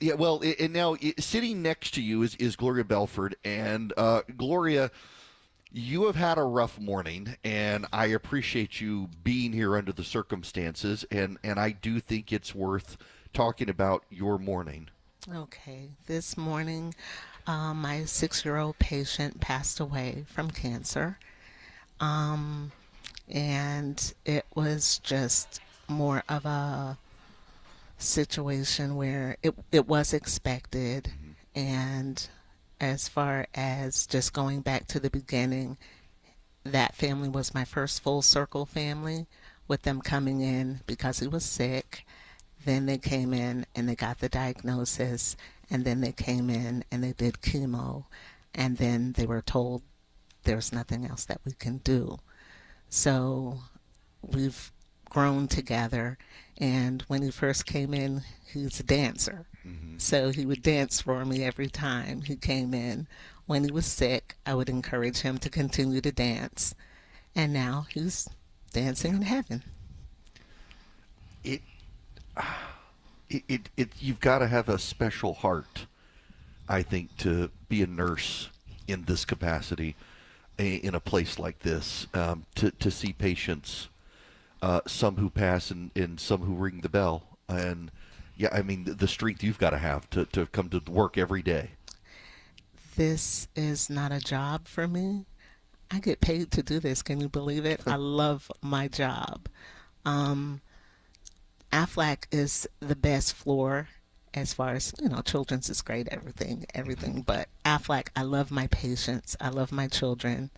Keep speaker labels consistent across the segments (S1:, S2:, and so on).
S1: Yeah, well, and now sitting next to you is Gloria Belford, and Gloria, you have had a rough morning, and I appreciate you being here under the circumstances, and I do think it's worth talking about your morning.
S2: Okay, this morning, my 6 year old patient passed away from cancer. Um, and it was just more of a situation where it was expected.
S1: Hmm.
S2: And as far as just going back to the beginning, that family was my first full circle family with them coming in because he was sick. Then they came in and they got the diagnosis, and then they came in and they did chemo, and then they were told there's nothing else that we can do. So we've grown together. And when he first came in, he's a dancer.
S1: Hmm.
S2: So he would dance for me every time he came in. When he was sick, I would encourage him to continue to dance. And now he's dancing
S1: Yeah.
S2: in heaven.
S1: It, you've got to have a special heart, I think, to be a nurse in this capacity, in a place like this, to see patients, some who pass and some who ring the bell. And yeah, I mean, the strength you've got to have to come to work every day.
S2: This is not a job for me. I get paid to do this. Can you believe it? I love my job. Um, Aflac is the best floor as far as, children's is great, everything. But Aflac, I love my patients. I love my children.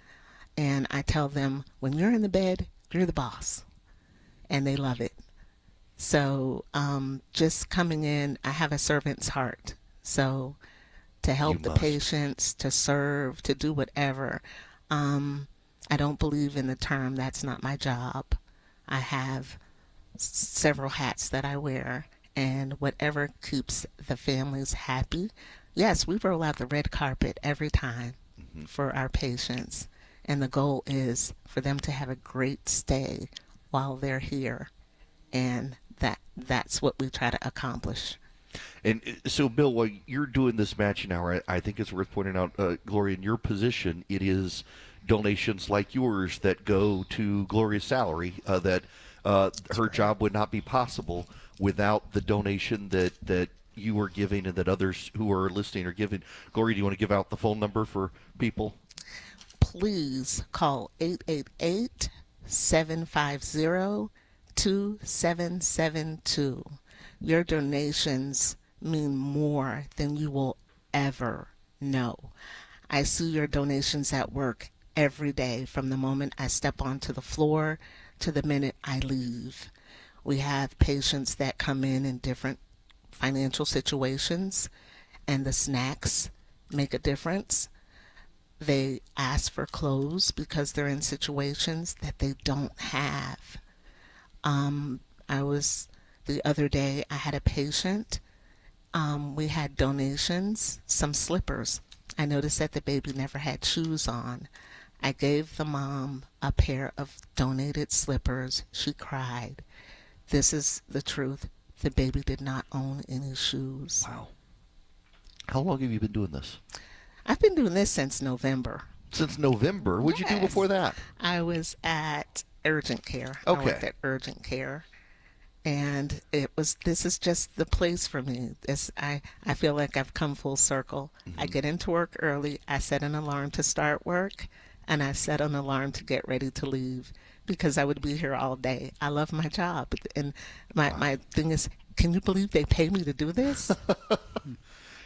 S2: And I tell them, when you're in the bed, you're the boss. And they love it. So just coming in, I have a servant's heart. So to
S1: You
S2: help the
S1: must.
S2: patients, to serve, to do whatever. Um, I don't believe in the term that's not my job. I have several hats that I wear, and whatever keeps the families happy. Yes, we roll out the red carpet every time
S1: Hmm.
S2: for our patients, and the goal is for them to have a great stay while they're here, and that's what we try to accomplish.
S1: And so, Bill, while you're doing this matching hour, I think it's worth pointing out, Gloria, in your position, it is donations like yours that go to Gloria's salary. That
S2: That's
S1: her
S2: right.
S1: job would not be possible without the donation that you are giving and that others who are listening are giving. Gloria, do you want to give out the phone number for people?
S2: Please call 888 750 2772. Your donations mean more than you will ever know. I see your donations at work every day from the moment I step onto the floor to the minute I leave. We have patients that come in different financial situations, and the snacks make a difference. They ask for clothes because they're in situations that they don't have. I was the other day, I had a patient. We had donations, some slippers. I noticed that the baby never had shoes on. I gave the mom a pair of donated slippers. She cried. This is the truth. The baby did not own any shoes.
S1: Wow. How long have you been doing this?
S2: I've been doing this since November.
S1: Since November. What'd you do before
S2: Yes.
S1: that?
S2: I was at urgent care. I worked
S1: Okay.
S2: at urgent care, and this is just the place for me. I feel like I've come full circle. I
S1: Hmm.
S2: get into work early. I set an alarm to start work, and I set an alarm to get ready to leave because I would be here all day. I love my job, and my
S1: Wow.
S2: thing is, can you believe they pay me to do this?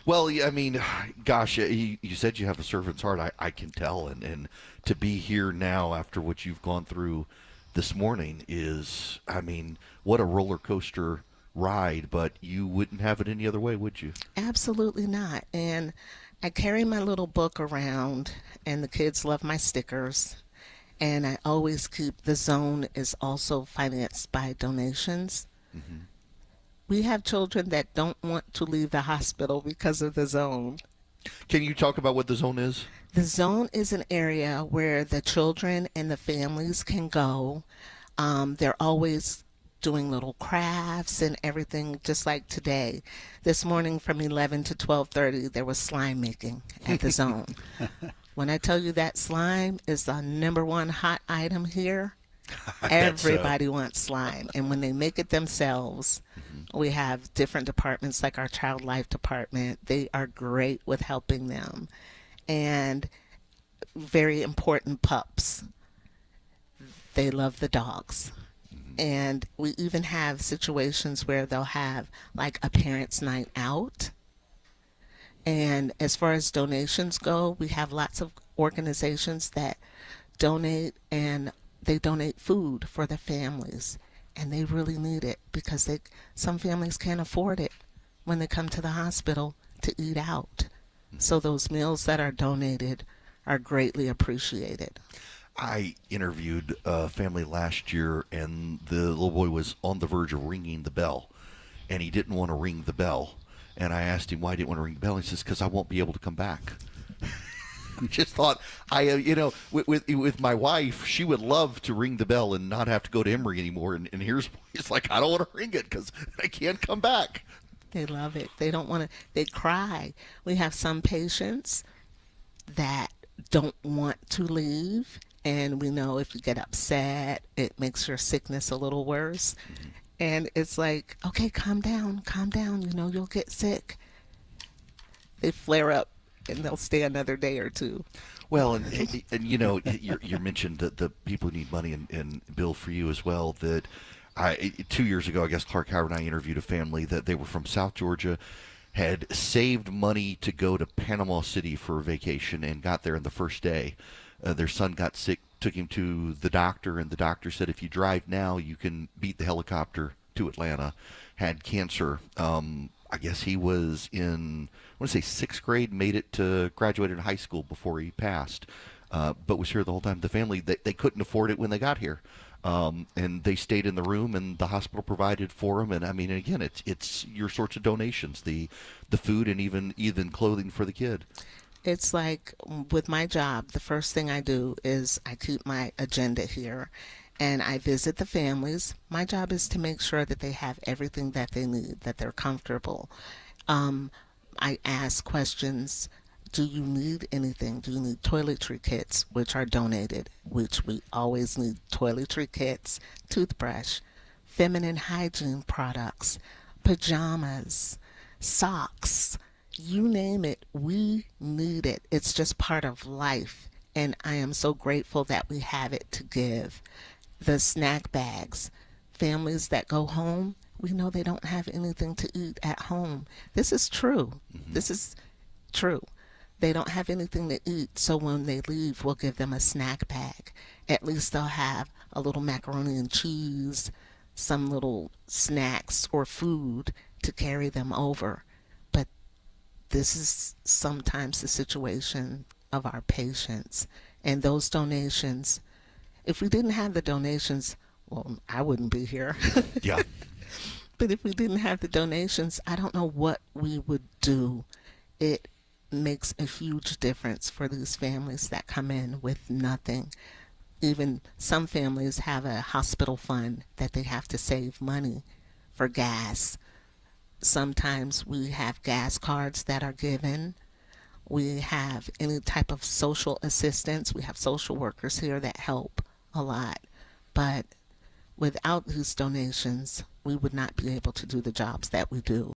S1: Well, yeah, I mean, gosh, you said you have a servant's heart. I can tell, and to be here now after what you've gone through this morning is, I mean, what a roller coaster ride. But you wouldn't have it any other way, would you?
S2: Absolutely not. And I carry my little book around, and the kids love my stickers. And I always keep the zone is also financed by donations.
S1: Hmm.
S2: We have children that don't want to leave the hospital because of the zone.
S1: Can you talk about what the zone is?
S2: The zone is an area where the children and the families can go. They're always doing little crafts and everything, just like today. This morning from 11 to 12:30, there was slime making at the zone. When I tell you that slime is the number one hot item here, everybody wants slime. And when they make it themselves, we have different departments like our child life department. They are great with helping them. And very important, pups. They love the dogs. And we even have situations where they'll have like a parents' night out. And as far as donations go, we have lots of organizations that donate, and they donate food for the families. And they really need it because some families can't afford it when they come to the hospital to eat out. So those meals that are donated are greatly appreciated.
S1: I interviewed a family last year, and the little boy was on the verge of ringing the bell, and he didn't want to ring the bell. And I asked him why he didn't want to ring the bell. He says, "Because I won't be able to come back." Just thought, with my wife, she would love to ring the bell and not have to go to Emory anymore. And he's like, "I don't want to ring it because I can't come back."
S2: They love it. They don't want to, they cry. We have some patients that don't want to leave. And we know if you get upset, it makes your sickness a little worse. And it's like, okay, calm down, you'll get sick. They flare up and they'll stay another day or two.
S1: Well, and you mentioned that the people who need money, and Bill, for you as well, that 2 years ago, I guess Clark Howard and I interviewed a family that they were from South Georgia, had saved money to go to Panama City for a vacation, and got there on the first day. Their son got sick, took him to the doctor, and the doctor said, if you drive now, you can beat the helicopter to Atlanta. Had cancer. I guess he was in, I want to say, sixth grade, made it to graduated high school before he passed, but was here the whole time. The family, they couldn't afford it when they got here. And they stayed in the room, and the hospital provided for them. And I mean, again, it's your sorts of donations, the food, and even clothing for the kid.
S2: It's like with my job, the first thing I do is I keep my agenda here and I visit the families. My job is to make sure that they have everything that they need, that they're comfortable. I ask questions. Do you need anything? Do you need toiletry kits, which are donated, which we always need toiletry kits, toothbrush, feminine hygiene products, pajamas, socks, you name it, we need it. It's just part of life. And I am so grateful that we have it to give. The snack bags, families that go home, we know they don't have anything to eat at home. This is true. This is true. They don't have anything to eat, so when they leave, we'll give them a snack bag. At least they'll have a little macaroni and cheese, some little snacks or food to carry them over. But this is sometimes the situation of our patients. And those donations, if we didn't have the donations, well, I wouldn't be here.
S1: Yeah.
S2: But if we didn't have the donations, I don't know what we would do. It makes a huge difference for these families that come in with nothing. Even some families have a hospital fund that they have to save money for gas. Sometimes we have gas cards that are given. We have any type of social assistance. We have social workers here that help a lot. But without these donations, we would not be able to do the jobs that we do.